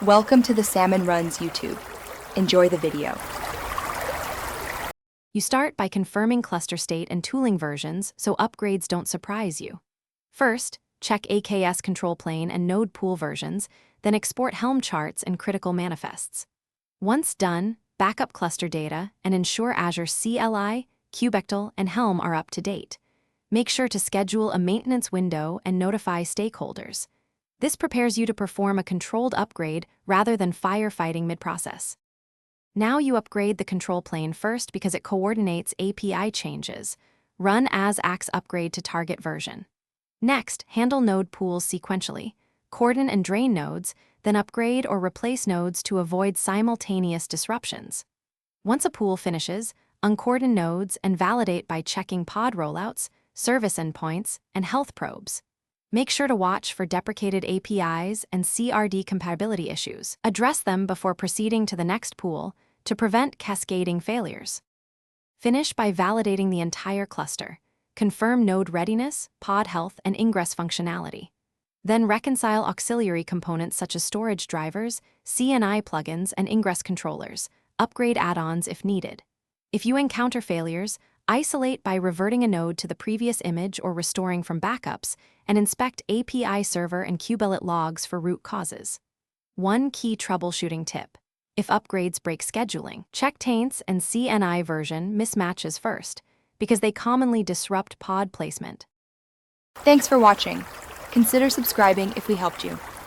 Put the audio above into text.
Welcome to the Salmon Runs YouTube. Enjoy the video. You start by confirming cluster state and tooling versions so upgrades don't surprise you. First, check AKS control plane and node pool versions, then export Helm charts and critical manifests. Once done, backup cluster data and ensure Azure CLI, Kubectl, and Helm are up to date. Make sure to schedule a maintenance window and notify stakeholders. This prepares you to perform a controlled upgrade rather than firefighting mid-process. Now you upgrade the control plane first because it coordinates API changes. Run as axe upgrade to target version. Next, handle node pools sequentially. Cordon and drain nodes, then upgrade or replace nodes to avoid simultaneous disruptions. Once a pool finishes, uncordon nodes and validate by checking pod rollouts, service endpoints, and health probes. Make sure to watch for deprecated APIs and CRD compatibility issues. Address them before proceeding to the next pool to prevent cascading failures. Finish by validating the entire cluster. Confirm node readiness, pod health, and ingress functionality. Then reconcile auxiliary components such as storage drivers, CNI plugins, and ingress controllers. Upgrade add-ons if needed. If you encounter failures, isolate by reverting a node to the previous image or restoring from backups, and inspect API server and kubelet logs for root causes. One key troubleshooting tip. If upgrades break scheduling, check taints and CNI version mismatches first, because they commonly disrupt pod placement. Thanks for watching. Consider subscribing if we helped you.